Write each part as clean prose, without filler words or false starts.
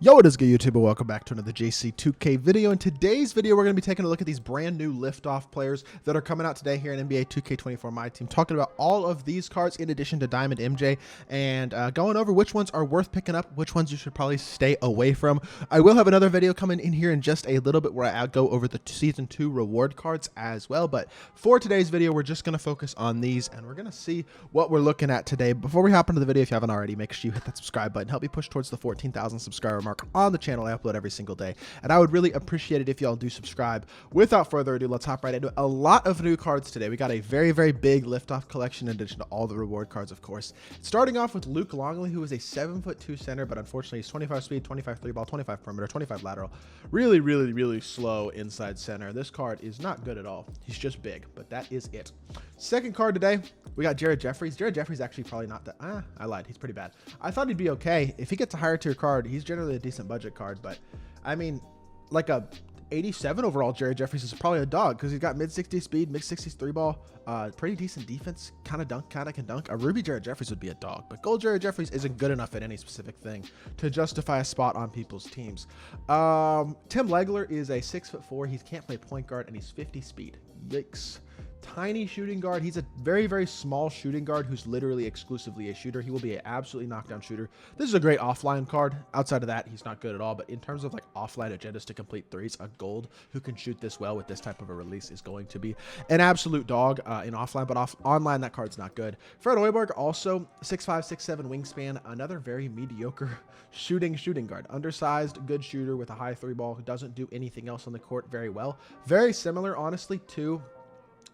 Yo, what is good, YouTube, and welcome back to another JC2K video. In today's video, we're going to be taking a look at these brand new LIFTOFF players that are coming out today here in NBA 2K24 MyTEAM, talking about all of these cards in addition to Diamond MJ, and going over which ones are worth picking up, which ones you should probably stay away from. I will have another video coming in here in just a little bit where I go over the Season 2 reward cards as well, but for today's video, we're just going to focus on these, and we're going to see what we're looking at today. Before we hop into the video, if you haven't already, make sure you hit that subscribe button, help me push towards the 14,000 subscriber mark on the channel. I upload every single day, and I would really appreciate it if y'all do subscribe. Without further ado, let's hop right into it. A lot of new cards today. We got a very, very big LIFTOFF collection in addition to all the reward cards, of course. Starting off with Luke Longley, who is a 7'2" center, but unfortunately he's 25 speed, 25 3 ball, 25 perimeter, 25 lateral. Really, really, really slow inside center. This card is not good at all. He's just big, but that is it. Second card today, we got Jared Jeffries. Jared Jeffries actually probably not that. I lied. He's pretty bad. I thought he'd be okay. If he gets a higher tier card, he's generally a decent budget card, but I mean, like a 87 overall Jared Jeffries is probably a dog because he's got mid-60 speed, mid-60s 3 ball, pretty decent defense, kind of can dunk. A Ruby Jared Jeffries would be a dog, but Gold Jared Jeffries isn't good enough at any specific thing to justify a spot on people's teams. Tim Legler is a 6'4". He can't play point guard, and he's 50 speed. Yikes. Tiny shooting guard. He's a very, very small shooting guard who's literally exclusively a shooter. He will be an absolutely knockdown shooter. This is a great offline card. Outside of that, he's not good at all. But in terms of like offline agendas to complete threes, a gold who can shoot this well with this type of a release is going to be an absolute dog in offline. But online, that card's not good. Fred Hoiberg, also 6'5", 6'7" wingspan. Another very mediocre shooting guard. Undersized, good shooter with a high 3 ball who doesn't do anything else on the court very well. Very similar, honestly, to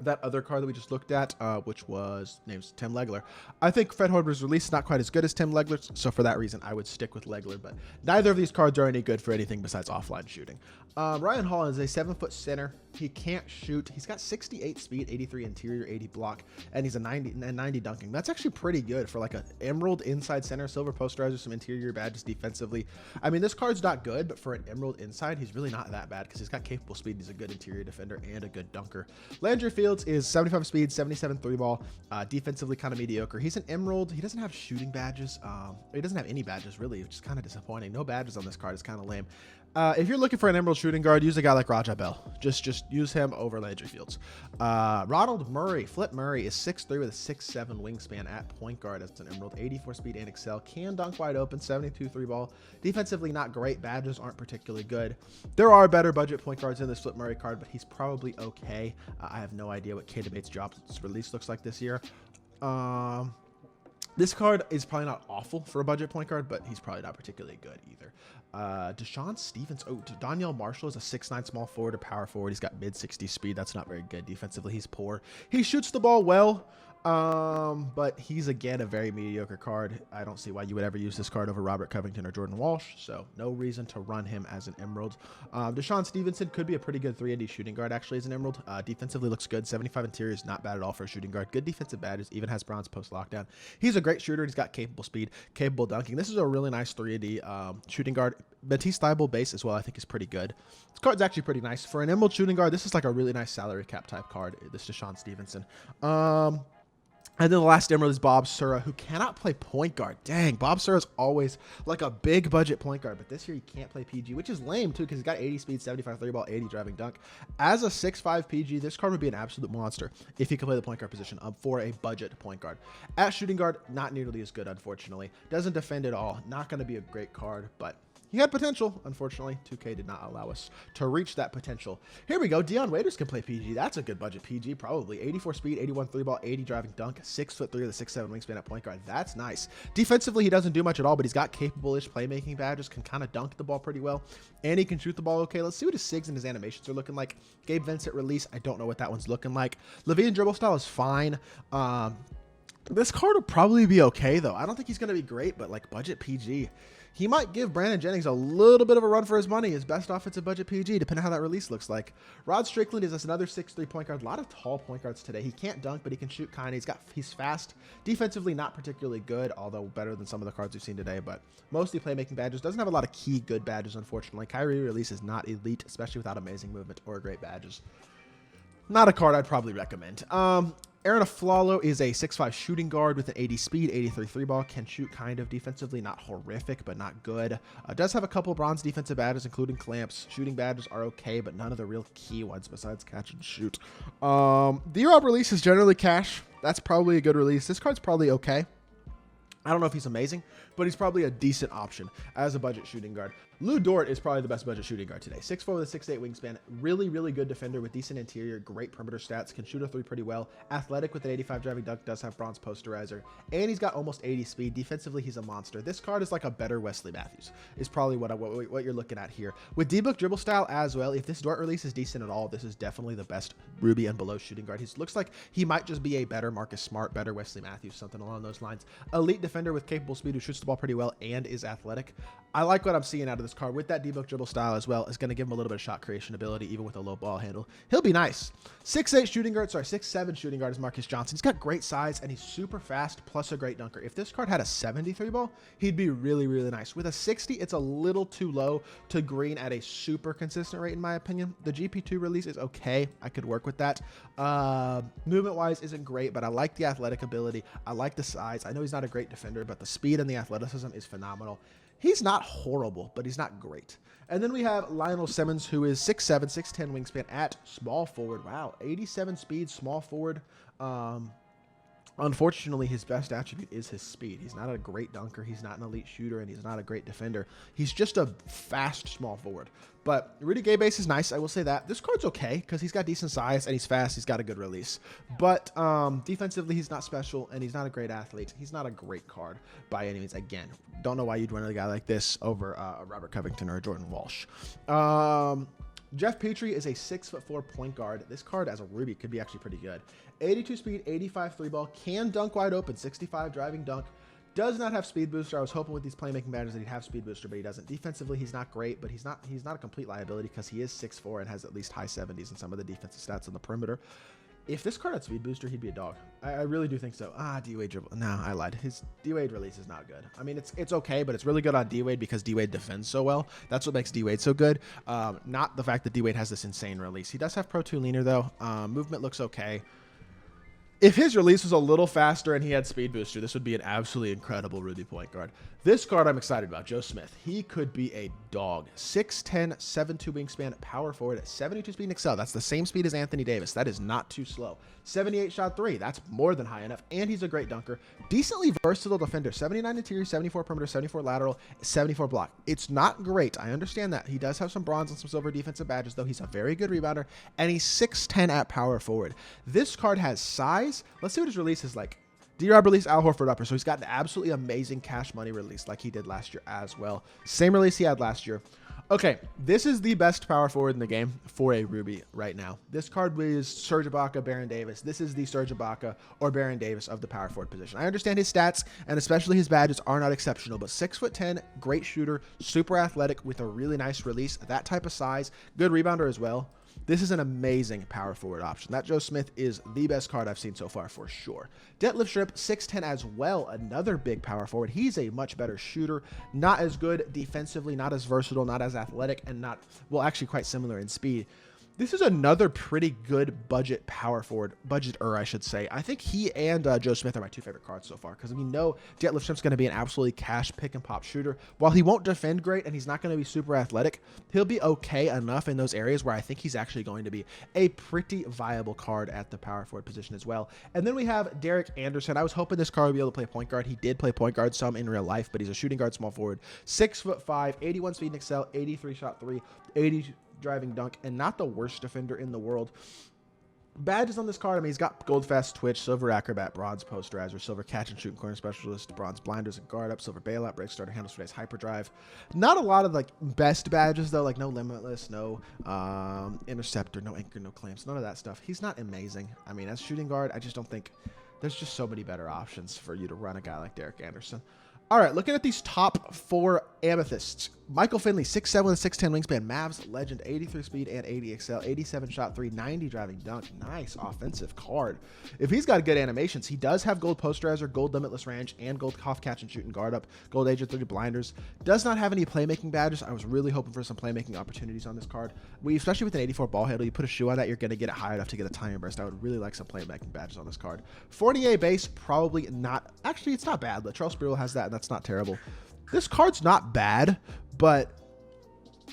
that other card that we just looked at, which was named Tim Legler. I think Fred Hoiberg's release is not quite as good as Tim Legler's, so for that reason, I would stick with Legler, but neither of these cards are any good for anything besides offline shooting. Ryan Hall is a 7' center. He can't shoot. He's got 68 speed, 83 interior, 80 block, and he's a 90 dunking. That's actually pretty good for like an emerald inside center, silver posterizer, some interior badges defensively. I mean, this card's not good, but for an emerald inside, he's really not that bad because he's got capable speed. He's a good interior defender and a good dunker. Landry Fields is 75 speed, 77 3 ball, defensively kind of mediocre. He's an emerald. He doesn't have shooting badges. He doesn't have any badges really, which is kind of disappointing. No badges on this card. It's kind of lame. If you're looking for an emerald shooting guard, use a guy like Raja Bell. Just use him over Landry Fields. Ronald Murray, Flip Murray, is 6'3" with a 6'7" wingspan at point guard. That's an emerald, 84 speed and excel. Can dunk wide open, 72 3 ball. Defensively not great. Badges aren't particularly good. There are better budget point guards in this Flip Murray card, but he's probably okay. I have no idea what K-Debate's Jobs release looks like this year. This card is probably not awful for a budget point guard, but he's probably not particularly good either. Deshaun Stevens. Oh, Danielle Marshall is a 6'9" small forward or power forward. He's got mid-60 speed. That's not very good. Defensively, he's poor. He shoots the ball well, but he's, again, a very mediocre card. I don't see why you would ever use this card over Robert Covington or Jordan Walsh, so no reason to run him as an emerald. Deshaun Stevenson could be a pretty good 3-and-D shooting guard, actually, as an emerald. Defensively looks good. 75 interior is not bad at all for a shooting guard. Good defensive badges, even has bronze post-lockdown. He's a great shooter. He's got capable speed, capable dunking. This is a really nice 3-and-D shooting guard. Matisse Thybulle base as well, I think, is pretty good. This card's actually pretty nice. For an emerald shooting guard, this is like a really nice salary cap type card, this Deshaun Stevenson. And then the last emerald is Bob Sura, who cannot play point guard. Dang, Bob Sura's always like a big budget point guard, but this year he can't play PG, which is lame too because he's got 80 speed, 75 3 ball, 80 driving dunk. As a 6'5" PG, this card would be an absolute monster if he could play the point guard position for a budget point guard. At shooting guard, not nearly as good, unfortunately. Doesn't defend at all. Not going to be a great card, but he had potential. Unfortunately, 2K did not allow us to reach that potential. Here we go. Dion Waiters can play PG. That's a good budget PG, probably. 84 speed, 81 3 ball, 80 driving dunk, 6'3" with a 6'7" wingspan at point guard. That's nice. Defensively, he doesn't do much at all, but he's got capable-ish playmaking badges, can kind of dunk the ball pretty well, and he can shoot the ball okay. Let's see what his SIGs and his animations are looking like. Gabe Vincent release. I don't know what that one's looking like. Levine dribble style is fine. This card will probably be okay, though. I don't think he's going to be great, but like budget PG. He might give Brandon Jennings a little bit of a run for his money. His best offensive budget PG, depending on how that release looks like. Rod Strickland is another 6'3" point guard. A lot of tall point guards today. He can't dunk, but he can shoot kind of. He's fast. Defensively, not particularly good, although better than some of the cards we've seen today, but mostly playmaking badges. Doesn't have a lot of key good badges, unfortunately. Kyrie release is not elite, especially without amazing movement or great badges. Not a card I'd probably recommend. Aaron Aflalo is a 6'5 shooting guard with an 80 speed, 83 3 ball. Can shoot kind of defensively, not horrific, but not good. Does have a couple bronze defensive badges, including clamps. Shooting badges are okay, but none of the real key ones besides catch and shoot. D-Rob release is generally cash. That's probably a good release. This card's probably okay. I don't know if he's amazing, but he's probably a decent option as a budget shooting guard. Lou Dort is probably the best budget shooting guard today. 6'4 with a 6'8 wingspan. Really, really good defender with decent interior, great perimeter stats, can shoot a 3 pretty well. Athletic with an 85 driving dunk, does have bronze posterizer, and he's got almost 80 speed. Defensively, he's a monster. This card is like a better Wesley Matthews, is probably what you're looking at here. With D-Book dribble style as well, if this Dort release is decent at all, this is definitely the best Ruby and below shooting guard. He looks like he might just be a better Marcus Smart, better Wesley Matthews, something along those lines. Elite defender with capable speed who shoots the ball pretty well and is athletic. I like what I'm seeing out of this card with that D-Book dribble style as well. Is going to give him a little bit of shot creation ability even with a low ball handle. He'll be nice. 6'8 shooting guard, sorry, 6'7 shooting guard is Marcus Johnson. He's got great size and he's super fast plus a great dunker. If this card had a 73 ball, he'd be really, really nice. With a 60, it's a little too low to green at a super consistent rate in my opinion. The GP2 release is okay. I could work with that. Movement-wise isn't great, but I like the athletic ability. I like the size. I know he's not a great defender, but the speed and the athleticism is phenomenal. He's not horrible, but he's not great. And then we have Lionel Simmons, who is 6'7", 6'10 wingspan at small forward. Wow, 87 speed, small forward. Unfortunately, his best attribute is his speed. He's not a great dunker. He's not an elite shooter, and he's not a great defender. He's just a fast small forward. But Rudy Gay base is nice. I will say that. This card's okay because he's got decent size, and he's fast. He's got a good release. But defensively, he's not special, and he's not a great athlete. He's not a great card by any means. Again, don't know why you'd run a guy like this over a Robert Covington or a Jordan Walsh. Jeff Petrie is a 6'4" point guard. This card as a Ruby could be actually pretty good. 82 speed, 85 3 ball, can dunk wide open, 65 driving dunk. Does not have speed booster. I was hoping with these playmaking badges that he'd have speed booster, but he doesn't. Defensively, he's not great, but he's not a complete liability because he is 6'4" and has at least high 70s in some of the defensive stats on the perimeter. If this card had speed booster, he'd be a dog. I really do think so. D-Wade dribble. No, I lied. His D-Wade release is not good. I mean, it's okay, but it's really good on D-Wade because D-Wade defends so well. That's what makes D-Wade so good. Not the fact that D-Wade has this insane release. He does have Pro 2 leaner, though. Movement looks okay. If his release was a little faster and he had speed booster, this would be an absolutely incredible Ruby point guard. This card I'm excited about, Joe Smith. He could be a dog. 6'10", 7'2" wingspan, power forward, 72 speed and excel. That's the same speed as Anthony Davis. That is not too slow. 78 shot 3. That's more than high enough. And he's a great dunker. Decently versatile defender. 79 interior, 74 perimeter, 74 lateral, 74 block. It's not great. I understand that. He does have some bronze and some silver defensive badges, though. He's a very good rebounder. And he's 6'10" at power forward. This card has size. Let's see what his release is like. D-Rob released Al Horford upper, so he's got an absolutely amazing cash money release like he did last year as well. Same release he had last year. Okay, this is the best power forward in the game for a Ruby right now. This card is Serge Ibaka, Baron Davis. This is the Serge Ibaka or Baron Davis of the power forward position. I understand his stats and especially his badges are not exceptional, but 6'10", great shooter, super athletic with a really nice release, that type of size, good rebounder as well. This is an amazing power forward option. That Joe Smith is the best card I've seen so far for sure. Detlef Schrempf, 6'10" as well, another big power forward. He's a much better shooter, not as good defensively, not as versatile, not as athletic, and not, well, actually quite similar in speed. This is another pretty good budget power forward, budgeter, I should say. I think he and Joe Smith are my two favorite cards so far because we know Detlef Schrempf's going to be an absolutely cash pick and pop shooter. While he won't defend great and he's not going to be super athletic, he'll be okay enough in those areas where I think he's actually going to be a pretty viable card at the power forward position as well. And then we have Derek Anderson. I was hoping this card would be able to play point guard. He did play point guard some in real life, but he's a shooting guard, small forward, 6'5", 81 speed and excel, 83 shot 3, 80 driving dunk, and not the worst defender in the world. Badges on this card, I mean, he's got gold fast twitch, silver acrobat, bronze posterizer, silver catch and shoot and corner specialist, bronze blinders and guard up, silver bailout, break starter, handles for days, hyperdrive. Not a lot of like best badges though, like no limitless, no interceptor, no anchor, no clamps, none of that stuff. He's not amazing. I mean, as shooting guard, I just don't think there's just so many better options for you to run a guy like Derek Anderson. All right, looking at these top 4 amethysts. Michael Finley, 6'7" with a 6'10" wingspan. Mavs legend, 83 speed and 80 excel, 87 shot 3, 90 driving dunk. Nice offensive card. If he's got good animations, he does have gold posterizer, gold limitless range, and gold off catch and shoot and guard up, gold agent 30 blinders. Does not have any playmaking badges. I was really hoping for some playmaking opportunities on this card. Especially with an 84 ball handle, you put a shoe on that, you're going to get it high enough to get a timing burst. I would really like some playmaking badges on this card. Fournier base, probably not. Actually, it's not bad. Latrell Sprewell has that, and that's not terrible. This card's not bad, but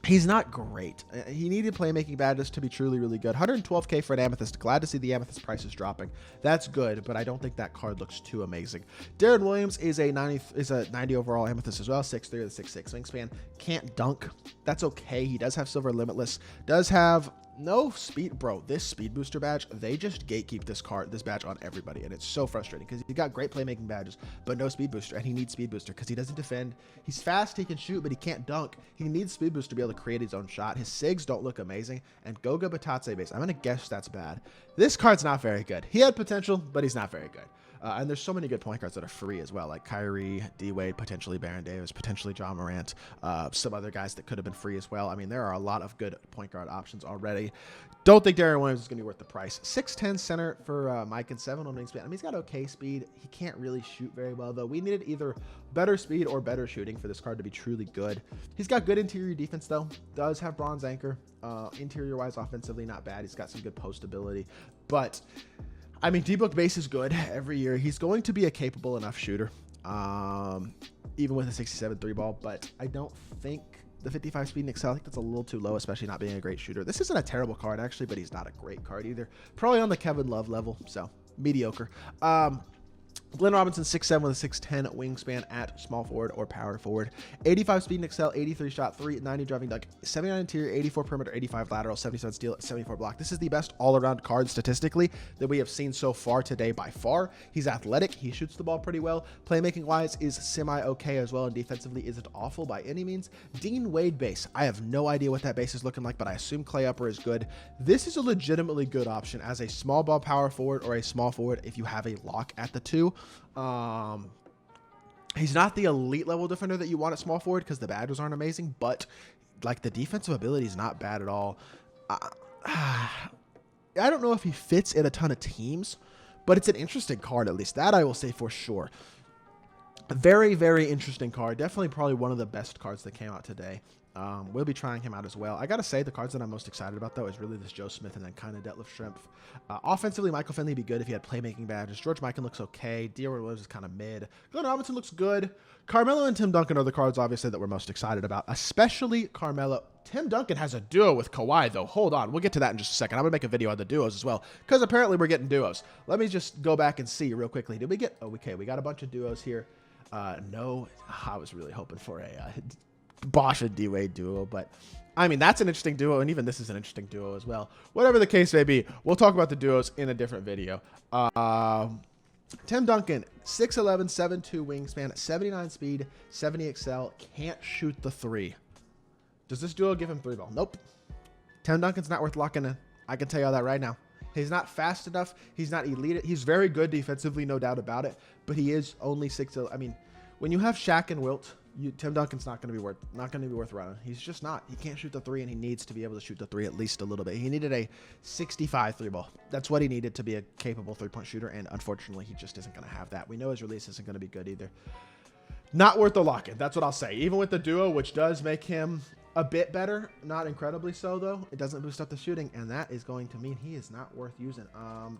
he's not great. He needed playmaking badges to be truly, really good. 112K for an Amethyst. Glad to see the Amethyst prices dropping. That's good, but I don't think that card looks too amazing. Darren Williams is a 90 overall Amethyst as well. 6'3" with a 6'6" wingspan. Can't dunk. That's okay. He does have silver limitless. Does have no speed, bro. This speed booster badge, they just gatekeep this badge on everybody, and it's so frustrating because he got great playmaking badges, but no speed booster, and he needs speed booster because he doesn't defend. He's fast, he can shoot, but he can't dunk. He needs speed booster to be able to create his own shot. His SIGs don't look amazing, and Goga Batatse base, I'm gonna guess that's bad. This card's not very good. He had potential, but he's not very good. And there's so many good point guards that are free as well, like Kyrie, D-Wade, potentially Baron Davis, potentially John Morant, some other guys that could have been free as well. I mean, there are a lot of good point guard options already. Don't think Darren Williams is going to be worth the price. 6'10" center for Mike and 7 on wingspan. I mean, he's got okay speed. He can't really shoot very well, though. We needed either better speed or better shooting for this card to be truly good. He's got good interior defense, though. Does have bronze anchor. Interior-wise, offensively, not bad. He's got some good post ability, but I mean, D-Book base is good every year. He's going to be a capable enough shooter, even with a 67 3-ball, but I don't think the 55 speed and excel, I think that's a little too low, especially not being a great shooter. This isn't a terrible card, actually, but he's not a great card either. Probably on the Kevin Love level, so mediocre. Glenn Robinson, 6'7" with a 6'10" wingspan at small forward or power forward. 85 speed and excel, 83 shot 3, 90 driving dunk, 79 interior, 84 perimeter, 85 lateral, 77 steal, 74 block. This is the best all-around card statistically that we have seen so far today by far. He's athletic. He shoots the ball pretty well. Playmaking-wise is semi-okay as well, and defensively isn't awful by any means. Dean Wade base. I have no idea what that base is looking like, but I assume Clay Upper is good. This is a legitimately good option as a small ball power forward or a small forward if you have a lock at the 2. He's not the elite level defender that you want at small forward because the badges aren't amazing, but like the defensive ability is not bad at all. I don't know if he fits in a ton of teams, but it's an interesting card, at least that I will say for sure. A very, very interesting card. Definitely probably one of the best cards that came out today. We'll be trying him out as well. I got to say, the cards that I'm most excited about, though, is really this Joe Smith and then kind of Detlef Schrempf. Offensively, Michael Finley would be good if he had playmaking badges. George Mikan looks okay. Darren Williams is kind of mid. Glenn Robinson looks good. Carmelo and Tim Duncan are the cards, obviously, that we're most excited about, especially Carmelo. Tim Duncan has a duo with Kawhi, though. Hold on. We'll get to that in just a second. I'm going to make a video on the duos as well, because apparently we're getting duos. Let me just go back and see real quickly. Did we get... Oh, okay. We got a bunch of duos here. No, I was really hoping for a Bosch and D-Wade duo, but I mean, that's an interesting duo, and even this is an interesting duo as well. Whatever the case may be, we'll talk about the duos in a different video. Tim Duncan, 6'11", 7'2", wingspan, 79 speed, 70 excel, can't shoot the 3. Does this duo give him 3-ball? Nope. Tim Duncan's not worth locking in. I can tell you all that right now. He's not fast enough. He's not elite. He's very good defensively, no doubt about it, but he is only 6'11". I mean, when you have Shaq and Wilt, Tim Duncan's not going to be worth running. He's just not. He can't shoot the 3, and he needs to be able to shoot the 3 at least a little bit. He needed a 65 3-ball. That's what he needed to be a capable 3-point shooter, and unfortunately, he just isn't going to have that. We know his release isn't going to be good either. Not worth the lock-in. That's what I'll say. Even with the duo, which does make him a bit better, not incredibly so though, it doesn't boost up the shooting, and that is going to mean he is not worth using.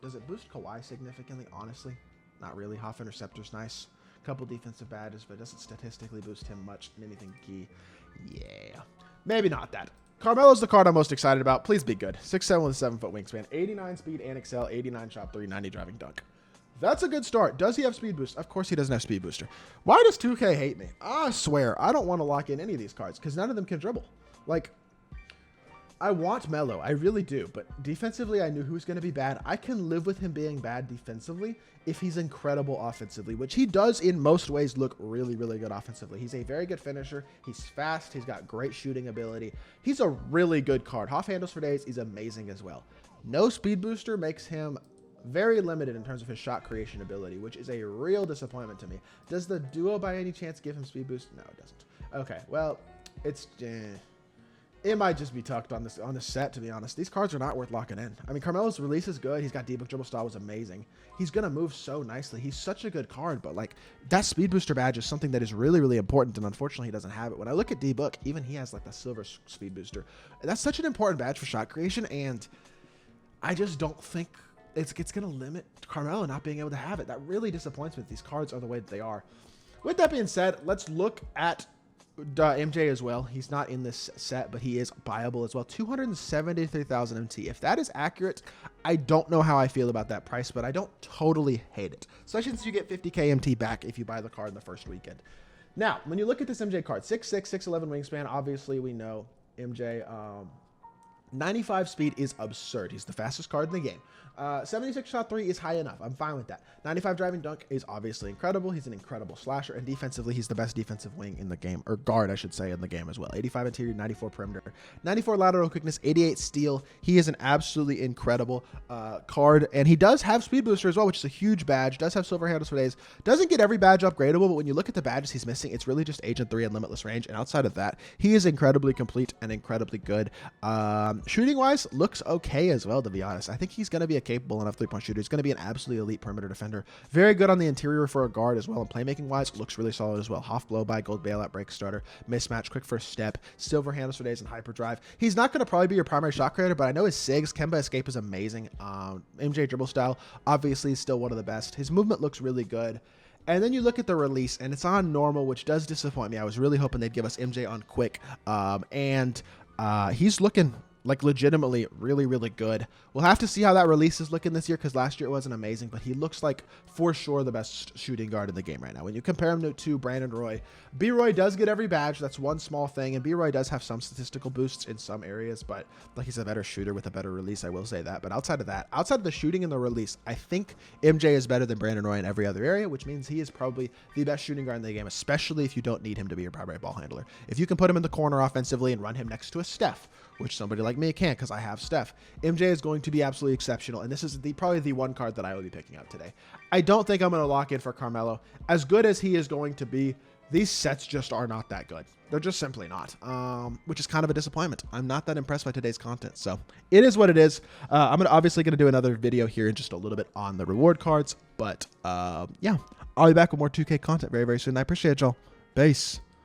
Does it boost Kawhi significantly? Honestly, not really. Half interceptor's nice. Couple defensive badges, but it doesn't statistically boost him much in anything key. Yeah, maybe not that. Carmelo's the card I'm most excited about. Please be good. 6'7" with a 7-foot wingspan, 89 speed and excel, 89 shot 3, 90 driving dunk. That's a good start. Does he have speed boost? Of course he doesn't have speed booster. Why does 2K hate me? I swear, I don't want to lock in any of these cards because none of them can dribble. Like, I want Melo. I really do. But defensively, I knew who was going to be bad. I can live with him being bad defensively if he's incredible offensively, which he does in most ways look really, really good offensively. He's a very good finisher. He's fast. He's got great shooting ability. He's a really good card. Hoff handles for days. He's amazing as well. No speed booster makes him very limited in terms of his shot creation ability, which is a real disappointment to me. Does the duo by any chance give him speed boost? No, it doesn't. Okay, well, It's it might just be tucked on this set, to be honest. These cards are not worth locking in. I mean, Carmelo's release is good. He's got D-Book Dribble Style was amazing. He's going to move so nicely. He's such a good card, but like that Speed Booster badge is something that is really, really important, and unfortunately he doesn't have it. When I look at D-Book, even he has like the silver Speed Booster. That's such an important badge for shot creation, and I just don't think it's going to limit Carmelo not being able to have it. That really disappoints me that these cards are the way that they are. With that being said, let's look at MJ as well. He's not in this set, but he is buyable as well. 273,000 MT. If that is accurate, I don't know how I feel about that price, but I don't totally hate it, especially since you get 50k MT back if you buy the card in the first weekend. Now, when you look at this MJ card, 6'6", 6'11 wingspan, obviously we know MJ, 95 speed is absurd. He's the fastest card in the game. 76 shot 3 is high enough. I'm fine with that. 95 driving dunk is obviously incredible. He's an incredible slasher, and defensively, he's the best defensive wing in the game, or guard, I should say, in the game as well. 85 interior, 94 perimeter, 94 lateral quickness, 88 steal. He is an absolutely incredible card, and he does have speed booster as well, which is a huge badge. Does have silver handles for days. Doesn't get every badge upgradable, but when you look at the badges he's missing, it's really just Agent 3 and Limitless Range, and outside of that, he is incredibly complete and incredibly good. Shooting wise, looks okay as well, to be honest. I think he's going to be a capable enough three-point shooter. He's going to be an absolutely elite perimeter defender. Very good on the interior for a guard as well. And playmaking wise, looks really solid as well. Hoff blow by, gold bailout, break starter, mismatch, quick first step, silver handles for days, and hyperdrive. He's not going to probably be your primary shot creator, but I know his SIGs, Kemba Escape is amazing. MJ dribble style, obviously, is still one of the best. His movement looks really good. And then you look at the release, and it's on normal, which does disappoint me. I was really hoping they'd give us MJ on quick. He's looking like legitimately really, really good. We'll have to see how that release is looking this year, because last year it wasn't amazing, but he looks like for sure the best shooting guard in the game right now. When you compare him to Brandon Roy, B-Roy does get every badge. That's one small thing, and B-Roy does have some statistical boosts in some areas, but like he's a better shooter with a better release, I will say that. But outside of that, outside of the shooting and the release, I think MJ is better than Brandon Roy in every other area, which means he is probably the best shooting guard in the game, especially if you don't need him to be your primary ball handler. If you can put him in the corner offensively and run him next to a Steph, which somebody like me can't because I have Steph, MJ is going to be absolutely exceptional, and this is probably the one card that I will be picking up today. I don't think I'm going to lock in for Carmelo. As good as he is going to be, these sets just are not that good. They're just simply not, which is kind of a disappointment. I'm not that impressed by today's content, so it is what it is. I'm obviously going to do another video here in just a little bit on the reward cards, but yeah, I'll be back with more 2K content very, very soon. I appreciate y'all. Peace.